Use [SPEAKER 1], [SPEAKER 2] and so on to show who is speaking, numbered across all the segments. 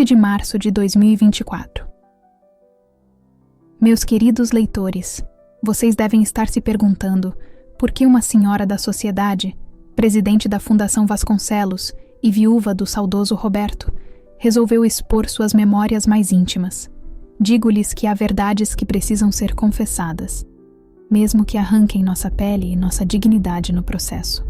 [SPEAKER 1] 15 de março de 2024. Meus queridos leitores, vocês devem estar se perguntando por que uma senhora da sociedade, presidente da Fundação Vasconcelos e viúva do saudoso Roberto, resolveu expor suas memórias mais íntimas. Digo-lhes que há verdades que precisam ser confessadas, mesmo que arranquem nossa pele e nossa dignidade no processo.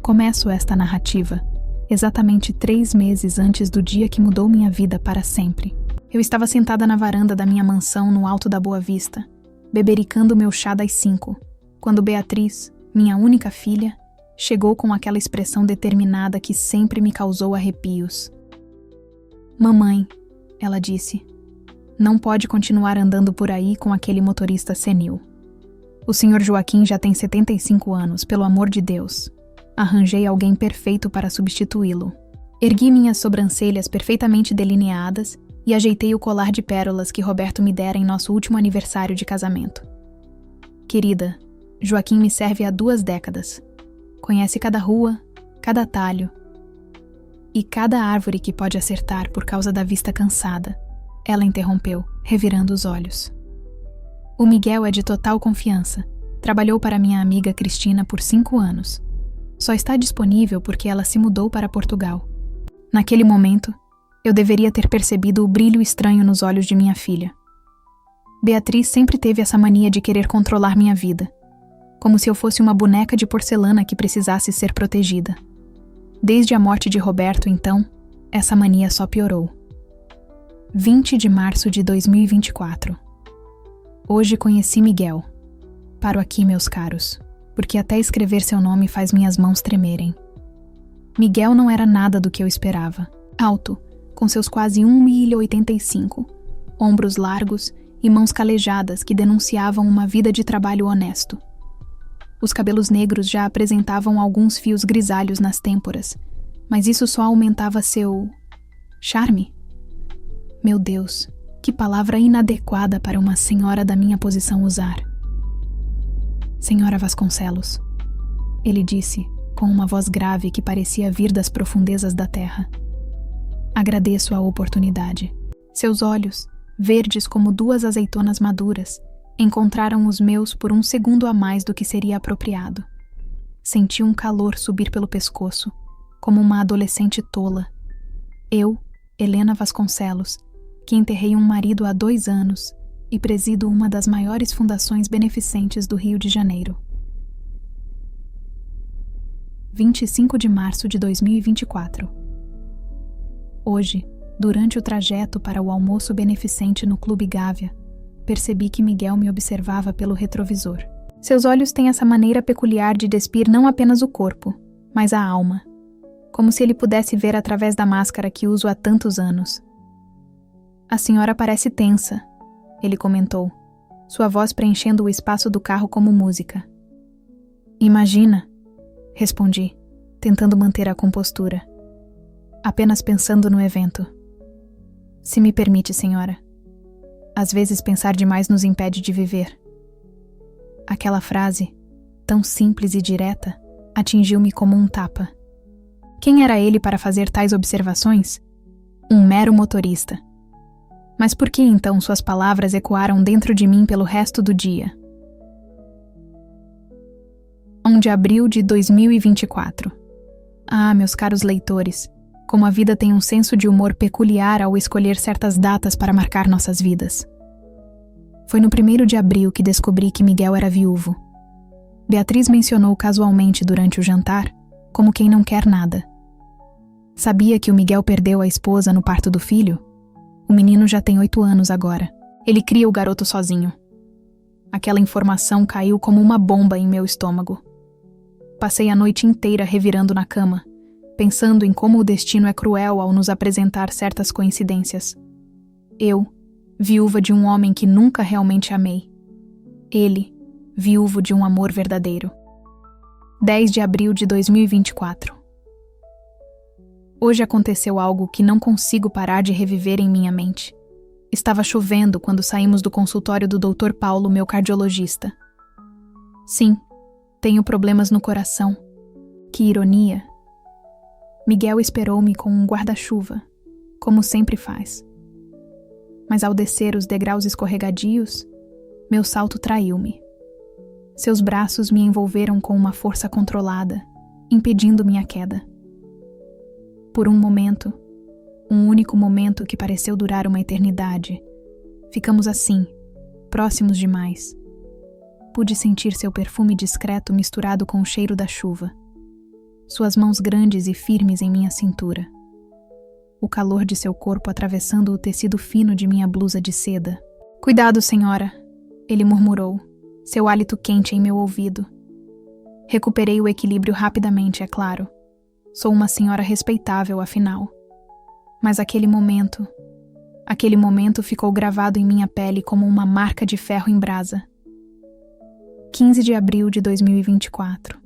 [SPEAKER 1] Começo esta narrativa exatamente 3 meses antes do dia que mudou minha vida para sempre. Eu estava sentada na varanda da minha mansão no Alto da Boa Vista, bebericando meu chá das 5, quando Beatriz, minha única filha, chegou com aquela expressão determinada que sempre me causou arrepios. "Mamãe", ela disse, "não pode continuar andando por aí com aquele motorista senil. O Sr. Joaquim já tem 75 anos, pelo amor de Deus. Arranjei alguém perfeito para substituí-lo." Ergui minhas sobrancelhas perfeitamente delineadas e ajeitei o colar de pérolas que Roberto me dera em nosso último aniversário de casamento. "Querida, Joaquim me serve há 2 décadas. Conhece cada rua, cada atalho e cada árvore que pode acertar por causa da vista cansada", ela interrompeu, revirando os olhos. "O Miguel é de total confiança. Trabalhou para minha amiga Cristina por 5 anos. Só está disponível porque ela se mudou para Portugal." Naquele momento, eu deveria ter percebido o brilho estranho nos olhos de minha filha. Beatriz sempre teve essa mania de querer controlar minha vida, como se eu fosse uma boneca de porcelana que precisasse ser protegida. Desde a morte de Roberto, então, essa mania só piorou. 20 de março de 2024. Hoje conheci Miguel. Paro aqui, meus caros, porque até escrever seu nome faz minhas mãos tremerem. Miguel não era nada do que eu esperava. Alto, com seus quase 1,85 m, ombros largos e mãos calejadas que denunciavam uma vida de trabalho honesto. Os cabelos negros já apresentavam alguns fios grisalhos nas têmporas, mas isso só aumentava seu charme. Meu Deus, que palavra inadequada para uma senhora da minha posição usar. "Senhora Vasconcelos", ele disse, com uma voz grave que parecia vir das profundezas da terra. "Agradeço a oportunidade." Seus olhos, verdes como 2 azeitonas maduras, encontraram os meus por 1 segundo a mais do que seria apropriado. Senti um calor subir pelo pescoço, como uma adolescente tola. Eu, Helena Vasconcelos, que enterrei um marido há 2 anos e presido uma das maiores fundações beneficentes do Rio de Janeiro. 25 de março de 2024. Hoje, durante o trajeto para o almoço beneficente no Clube Gávea, percebi que Miguel me observava pelo retrovisor. Seus olhos têm essa maneira peculiar de despir não apenas o corpo, mas a alma, como se ele pudesse ver através da máscara que uso há tantos anos. "A senhora parece tensa", ele comentou, sua voz preenchendo o espaço do carro como música. "Imagina", respondi, tentando manter a compostura, apenas pensando no evento. "Se me permite, senhora. Às vezes pensar demais nos impede de viver." Aquela frase, tão simples e direta, atingiu-me como um tapa. Quem era ele para fazer tais observações? Um mero motorista. Mas por que então suas palavras ecoaram dentro de mim pelo resto do dia? 1 de abril de 2024. Ah, meus caros leitores, como a vida tem um senso de humor peculiar ao escolher certas datas para marcar nossas vidas. Foi no 1º de abril que descobri que Miguel era viúvo. Beatriz mencionou casualmente durante o jantar, como quem não quer nada. Sabia que o Miguel perdeu a esposa no parto do filho? O menino já tem 8 anos agora. Ele cria o garoto sozinho. Aquela informação caiu como uma bomba em meu estômago. Passei a noite inteira revirando na cama, pensando em como o destino é cruel ao nos apresentar certas coincidências. Eu, viúva de um homem que nunca realmente amei. Ele, viúvo de um amor verdadeiro. 10 de abril de 2024. Hoje aconteceu algo que não consigo parar de reviver em minha mente. Estava chovendo quando saímos do consultório do Dr. Paulo, meu cardiologista. Sim, tenho problemas no coração. Que ironia. Miguel esperou-me com um guarda-chuva, como sempre faz. Mas ao descer os degraus escorregadios, meu salto traiu-me. Seus braços me envolveram com uma força controlada, impedindo minha queda. Por um momento, um único momento que pareceu durar uma eternidade, ficamos assim, próximos demais. Pude sentir seu perfume discreto misturado com o cheiro da chuva. Suas mãos grandes e firmes em minha cintura. O calor de seu corpo atravessando o tecido fino de minha blusa de seda. "Cuidado, senhora", ele murmurou, seu hálito quente em meu ouvido. Recuperei o equilíbrio rapidamente, é claro. Sou uma senhora respeitável, afinal. Mas aquele momento ficou gravado em minha pele como uma marca de ferro em brasa. 15 de abril de 2024.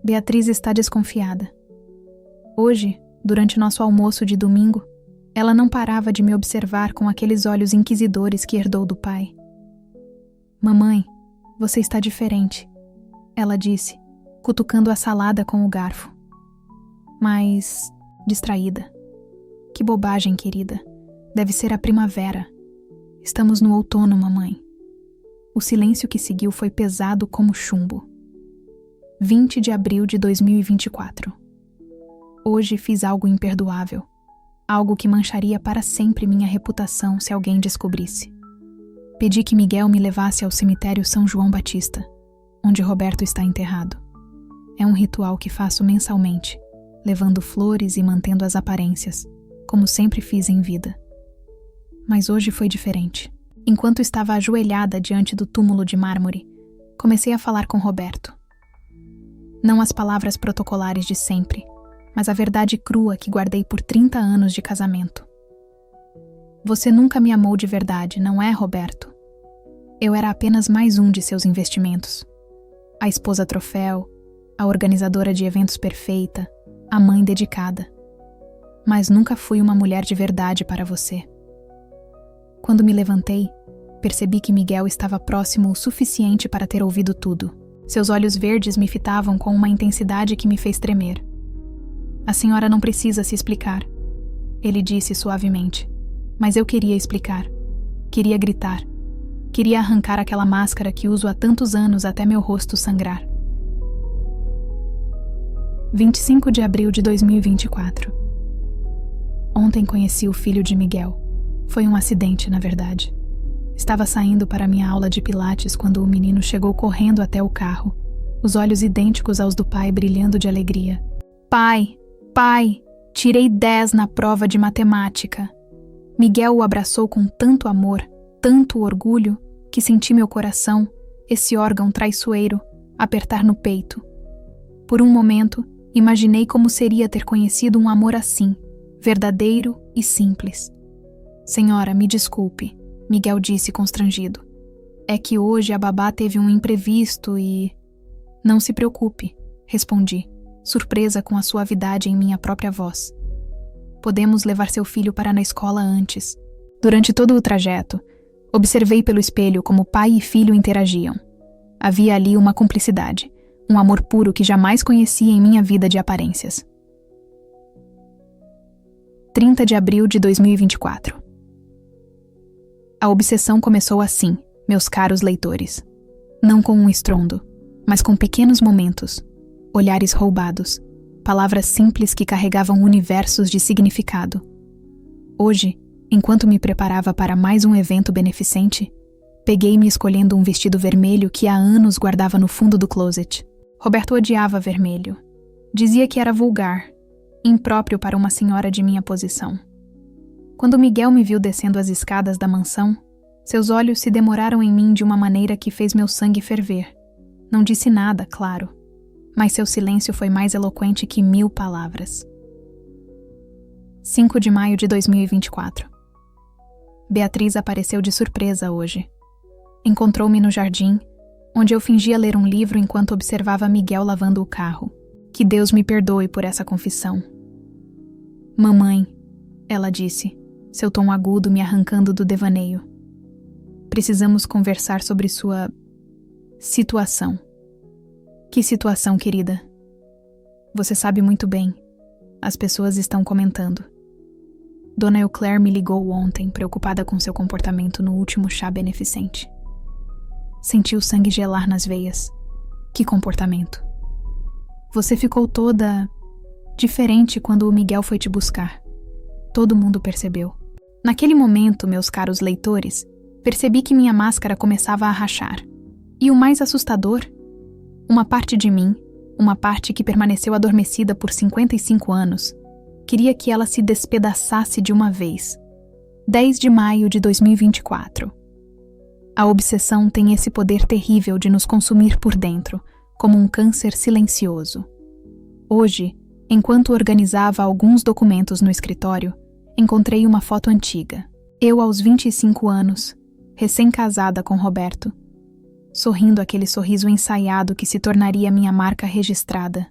[SPEAKER 1] Beatriz está desconfiada. Hoje, durante nosso almoço de domingo, ela não parava de me observar com aqueles olhos inquisidores que herdou do pai. "Mamãe, você está diferente", ela disse, cutucando a salada com o garfo. Mas, distraída. "Que bobagem, querida. Deve ser a primavera. Estamos no outono, mamãe." O silêncio que seguiu foi pesado como chumbo. 20 de abril de 2024. Hoje fiz algo imperdoável. Algo que mancharia para sempre minha reputação se alguém descobrisse. Pedi que Miguel me levasse ao cemitério São João Batista, onde Roberto está enterrado. É um ritual que faço mensalmente, levando flores e mantendo as aparências, como sempre fiz em vida. Mas hoje foi diferente. Enquanto estava ajoelhada diante do túmulo de mármore, comecei a falar com Roberto. Não as palavras protocolares de sempre, mas a verdade crua que guardei por 30 anos de casamento. "Você nunca me amou de verdade, não é, Roberto? Eu era apenas mais um de seus investimentos. A esposa troféu, a organizadora de eventos perfeita, a mãe dedicada. Mas nunca fui uma mulher de verdade para você." Quando me levantei, percebi que Miguel estava próximo o suficiente para ter ouvido tudo. Seus olhos verdes me fitavam com uma intensidade que me fez tremer. "A senhora não precisa se explicar", ele disse suavemente. Mas eu queria explicar. Queria gritar. Queria arrancar aquela máscara que uso há tantos anos até meu rosto sangrar. 25 de abril de 2024. Ontem conheci o filho de Miguel. Foi um acidente, na verdade. Estava saindo para minha aula de pilates quando o menino chegou correndo até o carro, os olhos idênticos aos do pai brilhando de alegria. Pai, tirei 10 na prova de matemática." Miguel o abraçou com tanto amor, tanto orgulho, que senti meu coração, esse órgão traiçoeiro, apertar no peito. Por um momento, imaginei como seria ter conhecido um amor assim, verdadeiro e simples. "Senhora, me desculpe", Miguel disse constrangido. "É que hoje a babá teve um imprevisto e..." "Não se preocupe", respondi, surpresa com a suavidade em minha própria voz. "Podemos levar seu filho para na escola antes." Durante todo o trajeto, observei pelo espelho como pai e filho interagiam. Havia ali uma cumplicidade, um amor puro que jamais conheci em minha vida de aparências. 30 de abril de 2024. A obsessão começou assim, meus caros leitores. Não com um estrondo, mas com pequenos momentos, olhares roubados, palavras simples que carregavam universos de significado. Hoje, enquanto me preparava para mais um evento beneficente, peguei-me escolhendo um vestido vermelho que há anos guardava no fundo do closet. Roberto odiava vermelho. Dizia que era vulgar, impróprio para uma senhora de minha posição. Quando Miguel me viu descendo as escadas da mansão, seus olhos se demoraram em mim de uma maneira que fez meu sangue ferver. Não disse nada, claro, mas seu silêncio foi mais eloquente que 1000 palavras. 5 de maio de 2024. Beatriz apareceu de surpresa hoje. Encontrou-me no jardim, onde eu fingia ler um livro enquanto observava Miguel lavando o carro. Que Deus me perdoe por essa confissão. "Mamãe", ela disse, seu tom agudo me arrancando do devaneio. "Precisamos conversar sobre sua... situação." "Que situação, querida?" "Você sabe muito bem. As pessoas estão comentando." Dona Euclaire me ligou ontem, preocupada com seu comportamento no último chá beneficente. Senti o sangue gelar nas veias. Que comportamento! Você ficou toda diferente quando o Miguel foi te buscar. Todo mundo percebeu. Naquele momento, meus caros leitores, percebi que minha máscara começava a rachar. E o mais assustador, uma parte de mim, uma parte que permaneceu adormecida por 55 anos, queria que ela se despedaçasse de uma vez. 10 de maio de 2024. A obsessão tem esse poder terrível de nos consumir por dentro, como um câncer silencioso. Hoje, enquanto organizava alguns documentos no escritório, encontrei uma foto antiga. Eu aos 25 anos, recém-casada com Roberto, sorrindo aquele sorriso ensaiado que se tornaria minha marca registrada.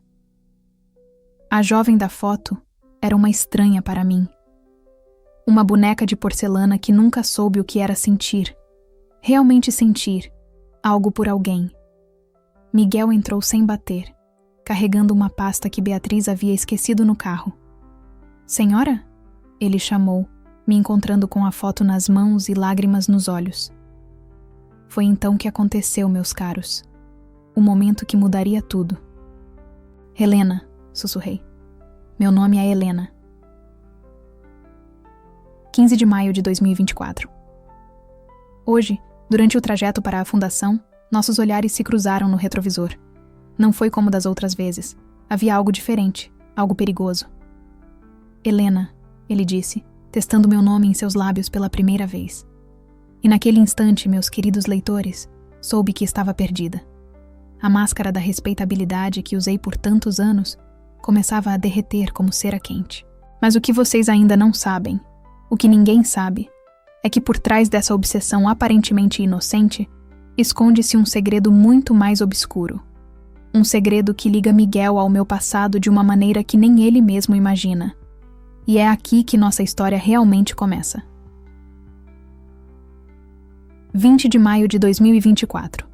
[SPEAKER 1] A jovem da foto era uma estranha para mim. Uma boneca de porcelana que nunca soube o que era sentir. Realmente sentir algo por alguém. Miguel entrou sem bater, carregando uma pasta que Beatriz havia esquecido no carro. Senhora? Ele chamou, me encontrando com a foto nas mãos e lágrimas nos olhos. Foi então que aconteceu, meus caros. O momento que mudaria tudo. Helena, sussurrei. Meu nome é Helena. 15 de maio de 2024. Hoje, durante o trajeto para a fundação, nossos olhares se cruzaram no retrovisor. Não foi como das outras vezes. Havia algo diferente, algo perigoso. Helena, ele disse, testando meu nome em seus lábios pela primeira vez. E naquele instante, meus queridos leitores, soube que estava perdida. A máscara da respeitabilidade que usei por tantos anos começava a derreter como cera quente. Mas o que vocês ainda não sabem, o que ninguém sabe, é que por trás dessa obsessão aparentemente inocente, esconde-se um segredo muito mais obscuro. Um segredo que liga Miguel ao meu passado de uma maneira que nem ele mesmo imagina. E é aqui que nossa história realmente começa. 20 de maio de 2024.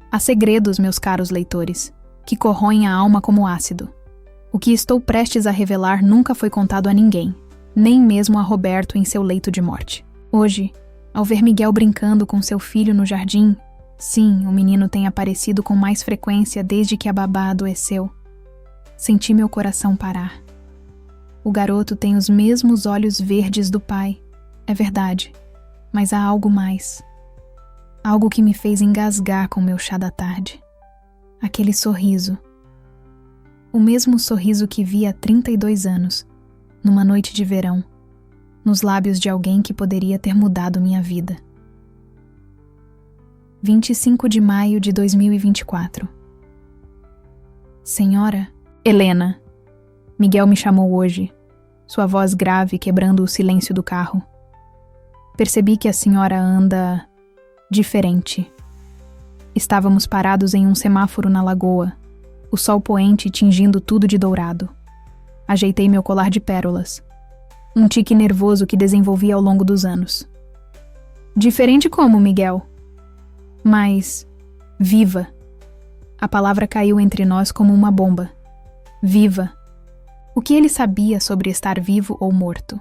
[SPEAKER 1] Há segredos, meus caros leitores, que corroem a alma como ácido. O que estou prestes a revelar nunca foi contado a ninguém, nem mesmo a Roberto em seu leito de morte. Hoje, ao ver Miguel brincando com seu filho no jardim, sim, o menino tem aparecido com mais frequência desde que a babá adoeceu, senti meu coração parar. O garoto tem os mesmos olhos verdes do pai, é verdade, mas há algo mais. Algo que me fez engasgar com meu chá da tarde. Aquele sorriso. O mesmo sorriso que vi há 32 anos, numa noite de verão, nos lábios de alguém que poderia ter mudado minha vida. 25 de maio de 2024. Senhora? Helena. Miguel me chamou hoje, sua voz grave quebrando o silêncio do carro. Percebi que a senhora anda diferente. Estávamos parados em um semáforo na lagoa, o sol poente tingindo tudo de dourado. Ajeitei meu colar de pérolas. Um tique nervoso que desenvolvi ao longo dos anos. Diferente como, Miguel? Mas viva. A palavra caiu entre nós como uma bomba. Viva. O que ele sabia sobre estar vivo ou morto?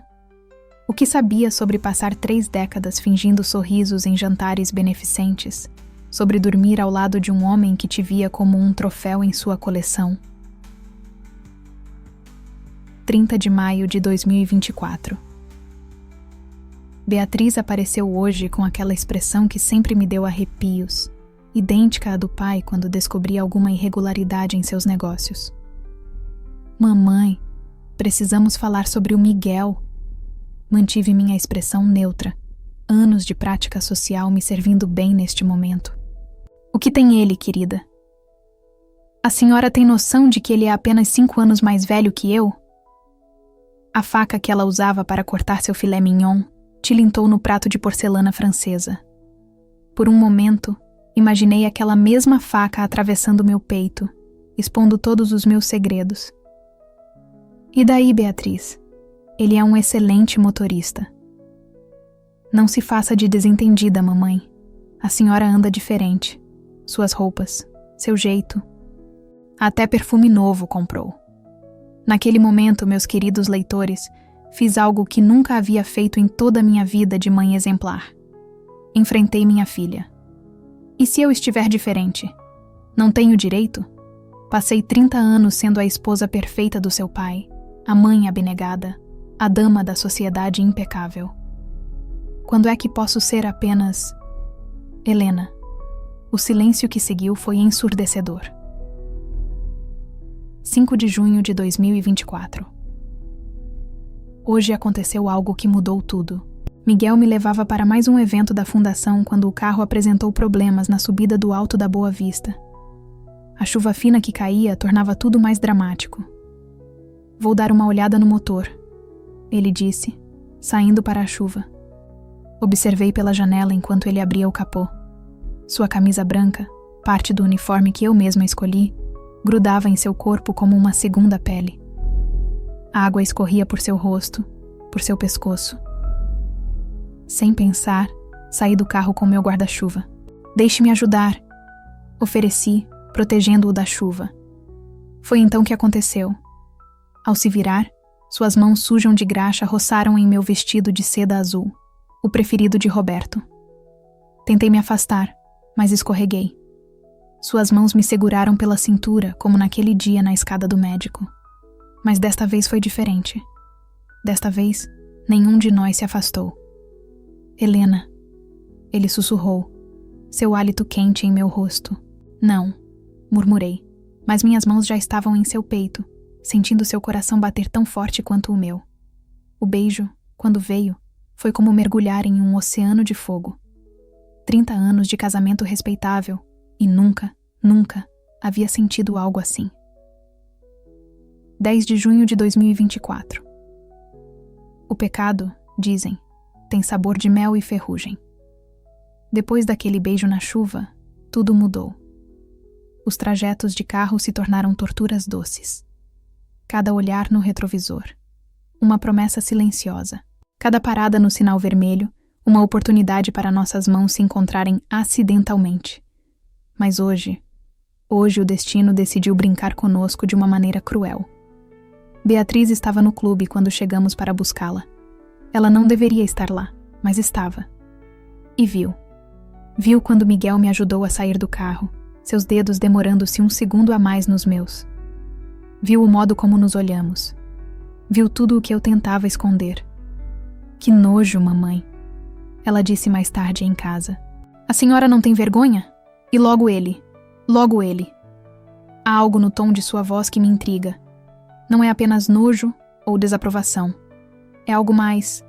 [SPEAKER 1] O que sabia sobre passar 3 décadas fingindo sorrisos em jantares beneficentes? Sobre dormir ao lado de um homem que te via como um troféu em sua coleção? 30 de maio de 2024. Beatriz apareceu hoje com aquela expressão que sempre me deu arrepios, idêntica à do pai quando descobri alguma irregularidade em seus negócios. Mamãe, precisamos falar sobre o Miguel. Mantive minha expressão neutra, anos de prática social me servindo bem neste momento. O que tem ele, querida? A senhora tem noção de que ele é apenas 5 anos mais velho que eu? A faca que ela usava para cortar seu filé mignon tilintou no prato de porcelana francesa. Por um momento, imaginei aquela mesma faca atravessando meu peito, expondo todos os meus segredos. E daí, Beatriz? Ele é um excelente motorista. Não se faça de desentendida, mamãe. A senhora anda diferente. Suas roupas, seu jeito. Até perfume novo comprou. Naquele momento, meus queridos leitores, Fiz algo que nunca havia feito em toda a minha vida de mãe exemplar. Enfrentei minha filha. E se eu estiver diferente? Não tenho direito? Passei 30 anos sendo a esposa perfeita do seu pai, a mãe abnegada, a dama da sociedade impecável. Quando é que posso ser apenas... Helena. O silêncio que seguiu foi ensurdecedor. 5 de junho de 2024. Hoje aconteceu algo que mudou tudo. Miguel me levava para mais um evento da fundação quando o carro apresentou problemas na subida do Alto da Boa Vista. A chuva fina que caía tornava tudo mais dramático. Vou dar uma olhada no motor, ele disse, saindo para a chuva. Observei pela janela enquanto ele abria o capô. Sua camisa branca, parte do uniforme que eu mesma escolhi, grudava em seu corpo como uma segunda pele. A água escorria por seu rosto, por seu pescoço. Sem pensar, saí do carro com meu guarda-chuva. Deixe-me ajudar, ofereci, protegendo-o da chuva. Foi então que aconteceu. Ao se virar, suas mãos sujas de graxa roçaram em meu vestido de seda azul, o preferido de Roberto. Tentei me afastar, mas escorreguei. Suas mãos me seguraram pela cintura, como naquele dia na escada do médico. Mas desta vez foi diferente. Desta vez, nenhum de nós se afastou. Helena, ele sussurrou, seu hálito quente em meu rosto. Não, murmurei, mas minhas mãos já estavam em seu peito, sentindo seu coração bater tão forte quanto o meu. O beijo, quando veio, foi como mergulhar em um oceano de fogo. 30 anos de casamento respeitável, e nunca, nunca havia sentido algo assim. 10 de junho de 2024. O pecado, dizem, tem sabor de mel e ferrugem. Depois daquele beijo na chuva, tudo mudou. Os trajetos de carro se tornaram torturas doces. Cada olhar no retrovisor, uma promessa silenciosa. Cada parada no sinal vermelho, uma oportunidade para nossas mãos se encontrarem acidentalmente. Mas hoje o destino decidiu brincar conosco de uma maneira cruel. Beatriz estava no clube quando chegamos para buscá-la. Ela não deveria estar lá, mas estava. E viu. Viu quando Miguel me ajudou a sair do carro, seus dedos demorando-se um segundo a mais nos meus. Viu o modo como nos olhamos. Viu tudo o que eu tentava esconder. Que nojo, mamãe. Ela disse mais tarde em casa. A senhora não tem vergonha? E logo ele. Logo ele. Há algo no tom de sua voz que me intriga. Não é apenas nojo ou desaprovação. É algo mais.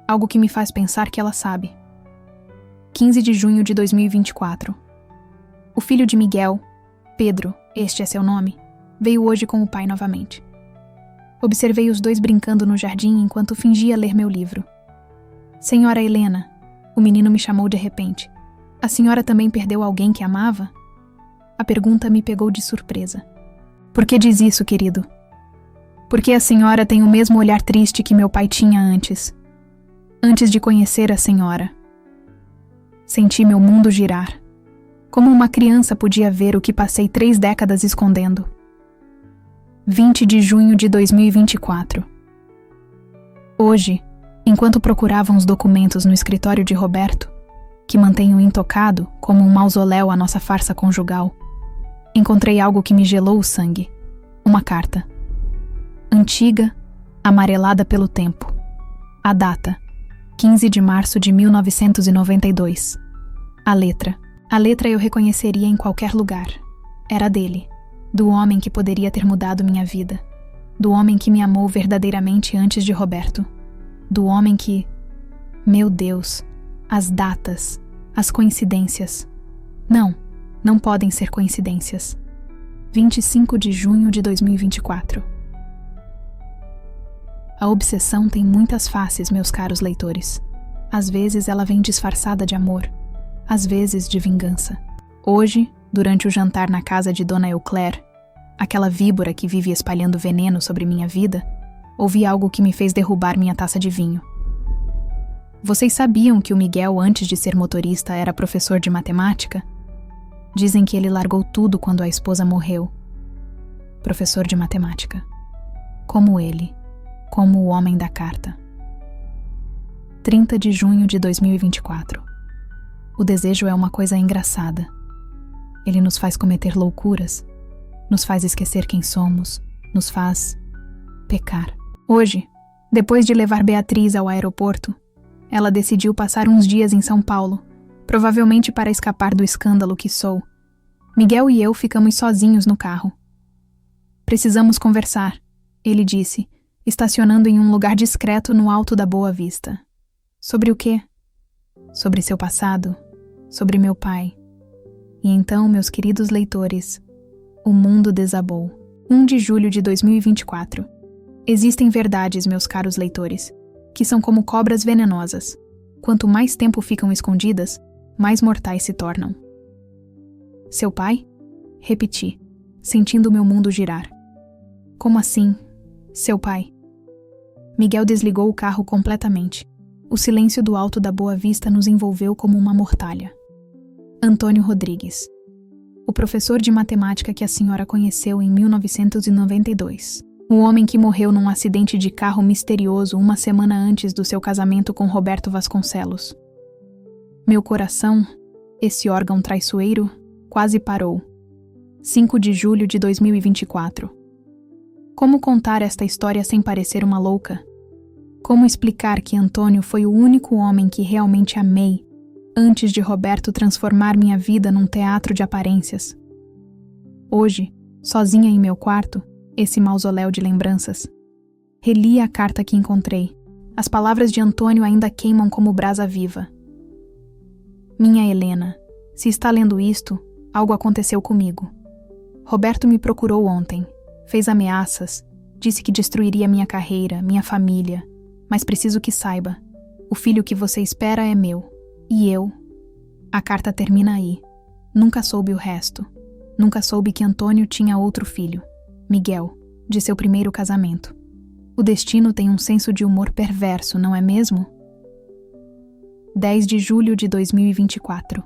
[SPEAKER 1] Algo que me faz pensar que ela sabe. 15 de junho de 2024. O filho de Miguel, Pedro, este é seu nome, veio hoje com o pai novamente. Observei os dois brincando no jardim enquanto fingia ler meu livro. Senhora Helena, o menino me chamou de repente. A senhora também perdeu alguém que amava? A pergunta me pegou de surpresa. Por que diz isso, querido? Porque a senhora tem o mesmo olhar triste que meu pai tinha antes. Antes de conhecer a senhora. Senti meu mundo girar. Como uma criança podia ver o que passei 3 décadas escondendo. 20 de junho de 2024. Hoje, enquanto procuravam os documentos no escritório de Roberto, que mantenho intocado como um mausoléu à nossa farsa conjugal, encontrei algo que me gelou o sangue. Uma carta. Antiga, amarelada pelo tempo. A data, 15 de março de 1992. A letra eu reconheceria em qualquer lugar. Era dele, do homem que poderia ter mudado minha vida, do homem que me amou verdadeiramente antes de Roberto, do homem que... Meu Deus, as datas, as coincidências. Não podem ser coincidências. 25 de junho de 2024. A obsessão tem muitas faces, meus caros leitores. Às vezes ela vem disfarçada de amor, às vezes de vingança. Hoje, durante o jantar na casa de Dona Euclaire, aquela víbora que vive espalhando veneno sobre minha vida, ouvi algo que me fez derrubar minha taça de vinho. Vocês sabiam que o Miguel, antes de ser motorista, era professor de matemática? Dizem que ele largou tudo quando a esposa morreu. Professor de matemática. Como ele. como o homem da carta. 30 de junho de 2024. O desejo é uma coisa engraçada. Ele nos faz cometer loucuras, nos faz esquecer quem somos, nos faz pecar. Hoje, depois de levar Beatriz ao aeroporto, ela decidiu passar uns dias em São Paulo, provavelmente para escapar do escândalo que sou. Miguel e eu ficamos sozinhos no carro. Precisamos conversar, ele disse, estacionando em um lugar discreto no alto da Boa Vista. Sobre o quê? Sobre seu passado, sobre meu pai. E então, meus queridos leitores, o mundo desabou. 1 de julho de 2024. Existem verdades, meus caros leitores, que são como cobras venenosas. Quanto mais tempo ficam escondidas, mais mortais se tornam. Seu pai? Repeti, sentindo meu mundo girar. Como assim, seu pai? Miguel desligou o carro completamente. O silêncio do alto da Boa Vista nos envolveu como uma mortalha. Antônio Rodrigues. O professor de matemática que a senhora conheceu em 1992. O homem que morreu num acidente de carro misterioso uma semana antes do seu casamento com Roberto Vasconcelos. Meu coração, esse órgão traiçoeiro, quase parou. 5 de julho de 2024. Como contar esta história sem parecer uma louca? Como explicar que Antônio foi o único homem que realmente amei, antes de Roberto transformar minha vida num teatro de aparências? Hoje, sozinha em meu quarto, esse mausoléu de lembranças, reli a carta que encontrei. As palavras de Antônio ainda queimam como brasa viva. Minha Helena, se está lendo isto, algo aconteceu comigo. Roberto me procurou ontem, fez ameaças, disse que destruiria minha carreira, minha família, mas preciso que saiba, o filho que você espera é meu, e eu... A carta termina aí. Nunca soube o resto. Nunca soube que Antônio tinha outro filho, Miguel, de seu primeiro casamento. O destino tem um senso de humor perverso, não é mesmo? 10 de julho de 2024.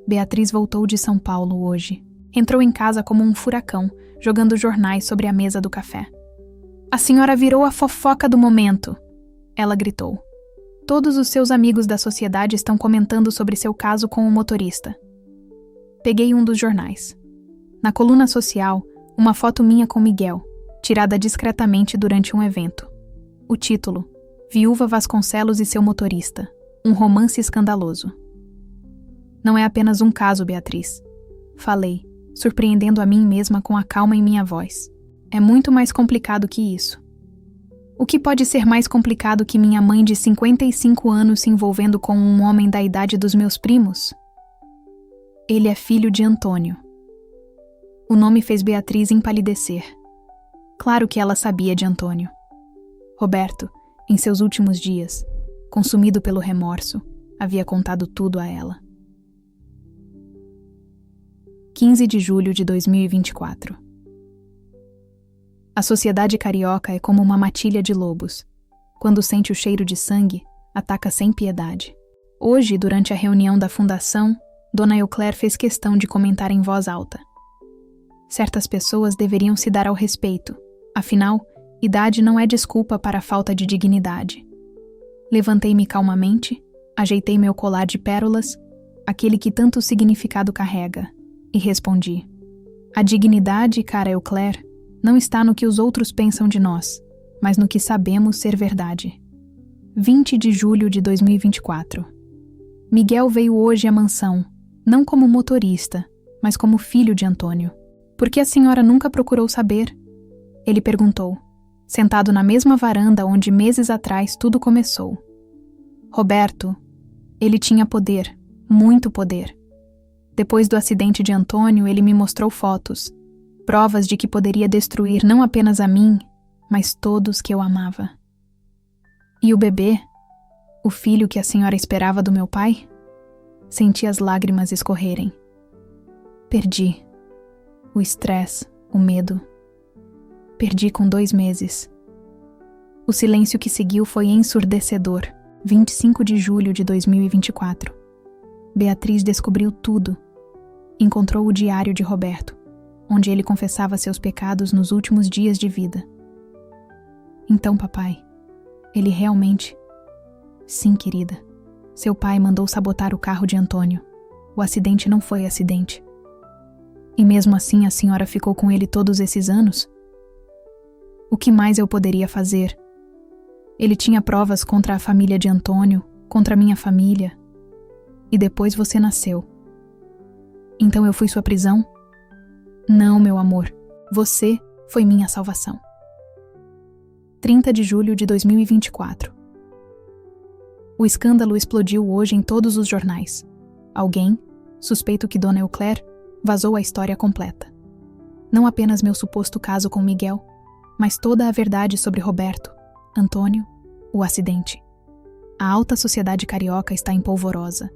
[SPEAKER 1] Beatriz voltou de São Paulo hoje. Entrou em casa como um furacão, jogando jornais sobre a mesa do café. A senhora virou a fofoca do momento, ela gritou. Todos os seus amigos da sociedade estão comentando sobre seu caso com o motorista. Peguei um dos jornais. Na coluna social, uma foto minha com Miguel, tirada discretamente durante um evento. O título: Viúva Vasconcelos e seu motorista. Um romance escandaloso. Não é apenas um caso, Beatriz. Falei, surpreendendo a mim mesma com a calma em minha voz. É muito mais complicado que isso. O que pode ser mais complicado que minha mãe de 55 anos se envolvendo com um homem da idade dos meus primos? Ele é filho de Antônio. O nome fez Beatriz empalidecer. Claro que ela sabia de Antônio. Roberto, em seus últimos dias, consumido pelo remorso, havia contado tudo a ela. 15 de julho de 2024. A sociedade carioca é como uma matilha de lobos. Quando sente o cheiro de sangue, ataca sem piedade. Hoje, durante a reunião da fundação, Dona Euclaire fez questão de comentar em voz alta. Certas pessoas deveriam se dar ao respeito. Afinal, idade não é desculpa para a falta de dignidade. Levantei-me calmamente, ajeitei meu colar de pérolas, aquele que tanto significado carrega, e respondi. A dignidade, cara Euclaire, não está no que os outros pensam de nós, mas no que sabemos ser verdade. 20 de julho de 2024. Miguel veio hoje à mansão, não como motorista, mas como filho de Antônio. Por que a senhora nunca procurou saber? Ele perguntou, sentado na mesma varanda onde meses atrás tudo começou. Roberto, ele tinha poder, muito poder. Depois do acidente de Antônio, ele me mostrou fotos, provas de que poderia destruir não apenas a mim, mas todos que eu amava. E o bebê? O filho que a senhora esperava do meu pai? Senti as lágrimas escorrerem. Perdi. O estresse, o medo. Perdi com 2 meses. O silêncio que seguiu foi ensurdecedor. 25 de julho de 2024. Beatriz descobriu tudo. Encontrou o diário de Roberto, onde ele confessava seus pecados nos últimos dias de vida. Então, papai, ele realmente... Sim, querida. Seu pai mandou sabotar o carro de Antônio. O acidente não foi acidente. E mesmo assim a senhora ficou com ele todos esses anos? O que mais eu poderia fazer? Ele tinha provas contra a família de Antônio, contra minha família. E depois você nasceu. Então eu fui sua prisão? Não, meu amor. Você foi minha salvação. 30 de julho de 2024. O escândalo explodiu hoje em todos os jornais. Alguém, suspeito que Dona Euclaire, vazou a história completa. Não apenas meu suposto caso com Miguel, mas toda a verdade sobre Roberto, Antônio, o acidente. A alta sociedade carioca está em polvorosa.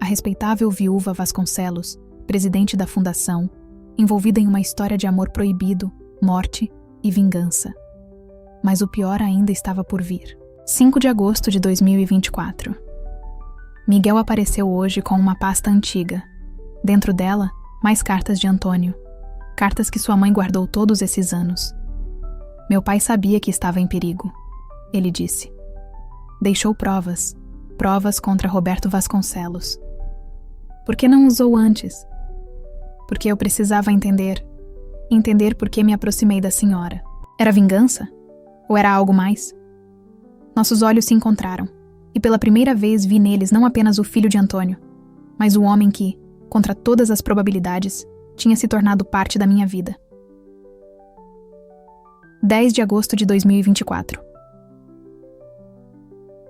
[SPEAKER 1] A respeitável viúva Vasconcelos, presidente da fundação, envolvida em uma história de amor proibido, morte e vingança. Mas o pior ainda estava por vir. 5 de agosto de 2024. Miguel apareceu hoje com uma pasta antiga. Dentro dela, mais cartas de Antônio. Cartas que sua mãe guardou todos esses anos. Meu pai sabia que estava em perigo. Ele disse. Deixou provas. Provas contra Roberto Vasconcelos. Por que não usou antes? Porque eu precisava entender. Entender por que me aproximei da senhora. Era vingança? Ou era algo mais? Nossos olhos se encontraram, e pela primeira vez vi neles não apenas o filho de Antônio, mas o homem que, contra todas as probabilidades, tinha se tornado parte da minha vida. 10 de agosto de 2024.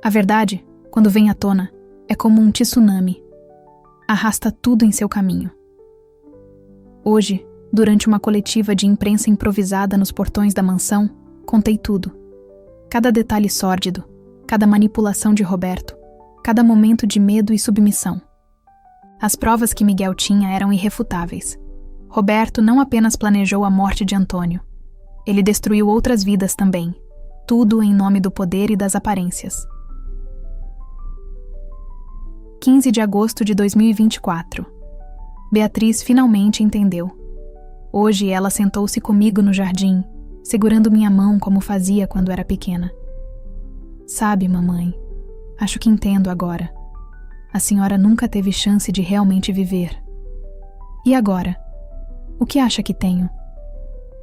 [SPEAKER 1] A verdade, quando vem à tona, é como um tsunami. Arrasta tudo em seu caminho. Hoje, durante uma coletiva de imprensa improvisada nos portões da mansão, contei tudo. Cada detalhe sórdido, cada manipulação de Roberto, cada momento de medo e submissão. As provas que Miguel tinha eram irrefutáveis. Roberto não apenas planejou a morte de Antônio. Ele destruiu outras vidas também, tudo em nome do poder e das aparências. 15 de agosto de 2024. Beatriz finalmente entendeu. Hoje ela sentou-se comigo no jardim, segurando minha mão como fazia quando era pequena. Sabe, mamãe, acho que entendo agora. A senhora nunca teve chance de realmente viver. E agora? O que acha que tenho?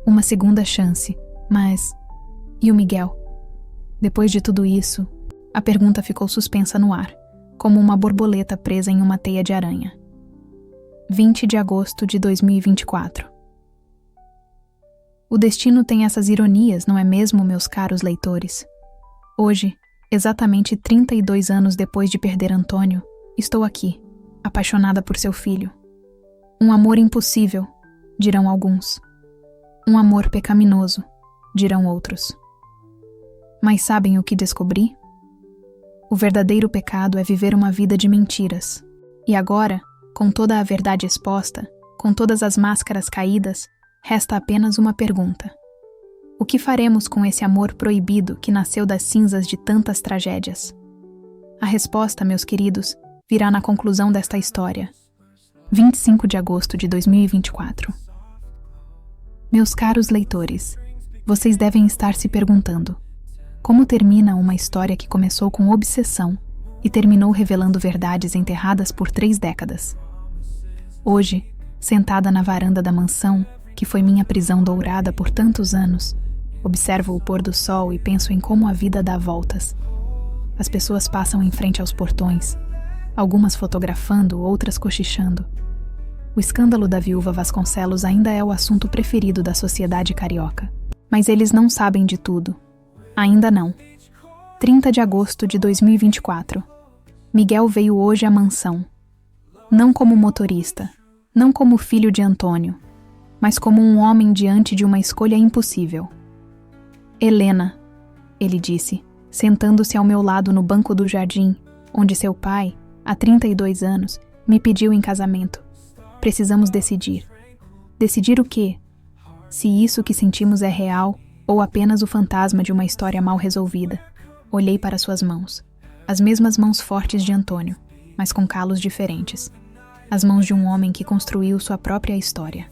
[SPEAKER 1] Uma segunda chance, mas... E o Miguel? Depois de tudo isso, a pergunta ficou suspensa no ar, como uma borboleta presa em uma teia de aranha. 20 de agosto de 2024. O destino tem essas ironias, não é mesmo, meus caros leitores? Hoje, exatamente 32 anos depois de perder Antônio, estou aqui, apaixonada por seu filho. Um amor impossível, dirão alguns. Um amor pecaminoso, dirão outros. Mas sabem o que descobri? O verdadeiro pecado é viver uma vida de mentiras. E agora, com toda a verdade exposta, com todas as máscaras caídas, resta apenas uma pergunta. O que faremos com esse amor proibido que nasceu das cinzas de tantas tragédias? A resposta, meus queridos, virá na conclusão desta história. 25 de agosto de 2024. Meus caros leitores, vocês devem estar se perguntando: como termina uma história que começou com obsessão e terminou revelando verdades enterradas por 3 décadas? Hoje, sentada na varanda da mansão, que foi minha prisão dourada por tantos anos, observo o pôr do sol e penso em como a vida dá voltas. As pessoas passam em frente aos portões, algumas fotografando, outras cochichando. O escândalo da viúva Vasconcelos ainda é o assunto preferido da sociedade carioca. Mas eles não sabem de tudo. Ainda não. 30 de agosto de 2024. Miguel veio hoje à mansão. Não como motorista, não como filho de Antônio, mas como um homem diante de uma escolha impossível. Helena, ele disse, sentando-se ao meu lado no banco do jardim, onde seu pai, há 32 anos, me pediu em casamento. Precisamos decidir. Decidir o quê? Se isso que sentimos é real ou apenas o fantasma de uma história mal resolvida. Olhei para suas mãos. As mesmas mãos fortes de Antônio, mas com calos diferentes. As mãos de um homem que construiu sua própria história.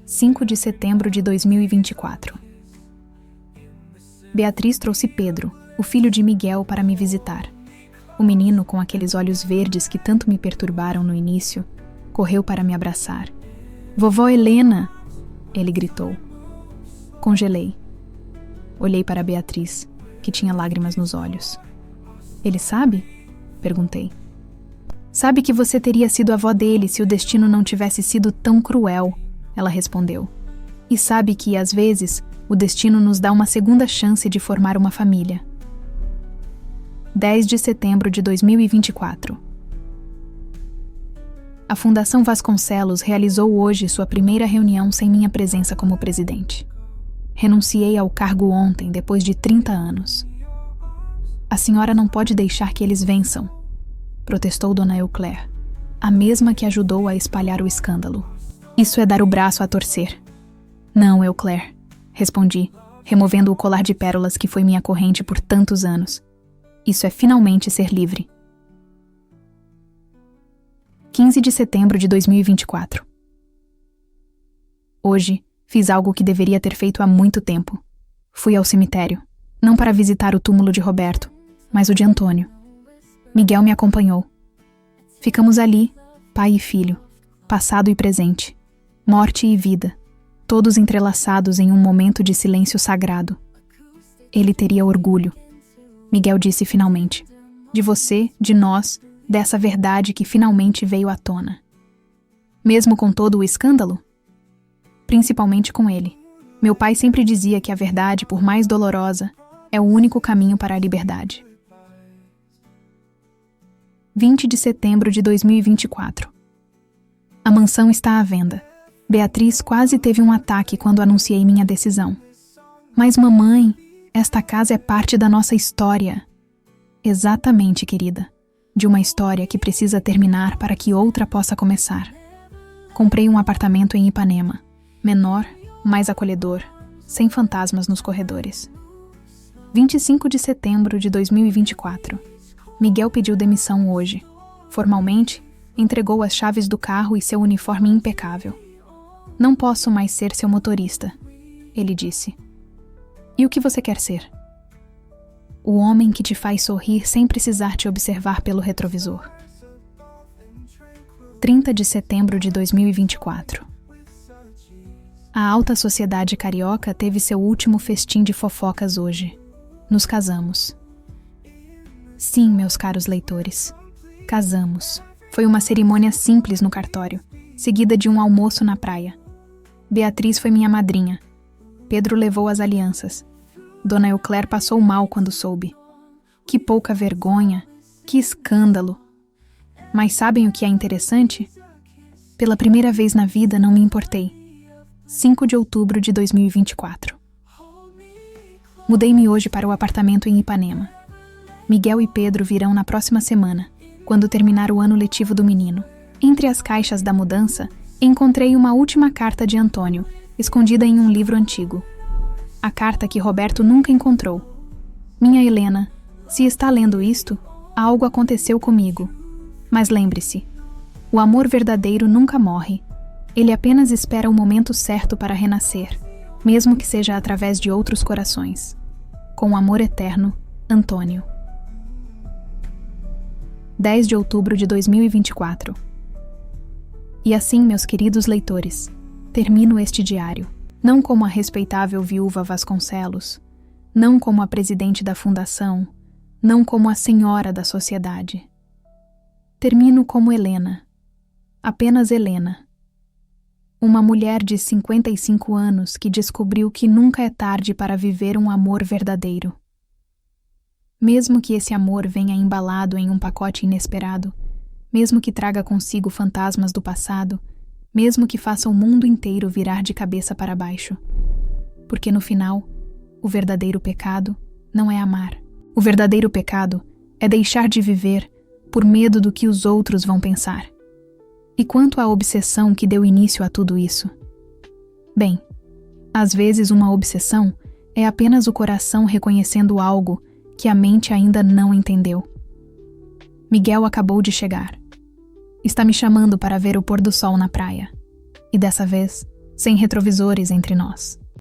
[SPEAKER 1] 5 de setembro de 2024. Beatriz trouxe Pedro, o filho de Miguel, para me visitar. O menino, com aqueles olhos verdes que tanto me perturbaram no início, correu para me abraçar. "Vovó Helena!" ele gritou. Congelei. Olhei para Beatriz, que tinha lágrimas nos olhos. "Ele sabe?" perguntei. "Sabe que você teria sido avó dele se o destino não tivesse sido tão cruel", ela respondeu. "E sabe que, às vezes, o destino nos dá uma segunda chance de formar uma família." 10 de setembro de 2024. A Fundação Vasconcelos realizou hoje sua primeira reunião sem minha presença como presidente. Renunciei ao cargo ontem, depois de 30 anos. "A senhora não pode deixar que eles vençam", protestou Dona Euclaire, a mesma que ajudou a espalhar o escândalo. "Isso é dar o braço a torcer." "Não, Euclaire", respondi, removendo o colar de pérolas que foi minha corrente por tantos anos. "Isso é finalmente ser livre." 15 de setembro de 2024. Hoje, fiz algo que deveria ter feito há muito tempo. Fui ao cemitério, não para visitar o túmulo de Roberto, mas o de Antônio. Miguel me acompanhou. Ficamos ali, pai e filho, passado e presente, morte e vida, todos entrelaçados em um momento de silêncio sagrado. Ele teria orgulho. Miguel disse finalmente. De você, de nós, dessa verdade que finalmente veio à tona. Mesmo com todo o escândalo? Principalmente com ele. Meu pai sempre dizia que a verdade, por mais dolorosa, é o único caminho para a liberdade. 20 de setembro de 2024. A mansão está à venda. Beatriz quase teve um ataque quando anunciei minha decisão. "Mas mamãe, esta casa é parte da nossa história." Exatamente, querida. De uma história que precisa terminar para que outra possa começar. Comprei um apartamento em Ipanema. Menor, mais acolhedor, sem fantasmas nos corredores. 25 de setembro de 2024. Miguel pediu demissão hoje. Formalmente, entregou as chaves do carro e seu uniforme impecável. "Não posso mais ser seu motorista", ele disse. "E o que você quer ser?" "O homem que te faz sorrir sem precisar te observar pelo retrovisor." 30 de setembro de 2024. A alta sociedade carioca teve seu último festim de fofocas hoje. Nos casamos. Sim, meus caros leitores. Casamos. Foi uma cerimônia simples no cartório, seguida de um almoço na praia. Beatriz foi minha madrinha. Pedro levou as alianças. Dona Euclaire passou mal quando soube. Que pouca vergonha, que escândalo. Mas sabem o que é interessante? Pela primeira vez na vida não me importei. 5 de outubro de 2024. Mudei-me hoje para o apartamento em Ipanema. Miguel e Pedro virão na próxima semana, quando terminar o ano letivo do menino. Entre as caixas da mudança, encontrei uma última carta de Antônio, escondida em um livro antigo. A carta que Roberto nunca encontrou. "Minha Helena, se está lendo isto, algo aconteceu comigo. Mas lembre-se, o amor verdadeiro nunca morre. Ele apenas espera o momento certo para renascer, mesmo que seja através de outros corações. Com amor eterno, Antônio." 10 de outubro de 2024. E assim, meus queridos leitores, termino este diário, não como a respeitável viúva Vasconcelos, não como a presidente da fundação, não como a senhora da sociedade. Termino como Helena, apenas Helena. Uma mulher de 55 anos que descobriu que nunca é tarde para viver um amor verdadeiro. Mesmo que esse amor venha embalado em um pacote inesperado, mesmo que traga consigo fantasmas do passado, mesmo que faça o mundo inteiro virar de cabeça para baixo. Porque no final, o verdadeiro pecado não é amar. O verdadeiro pecado é deixar de viver por medo do que os outros vão pensar. E quanto à obsessão que deu início a tudo isso? Bem, às vezes uma obsessão é apenas o coração reconhecendo algo que a mente ainda não entendeu. Miguel acabou de chegar. Está me chamando para ver o pôr do sol na praia. E dessa vez, sem retrovisores entre nós.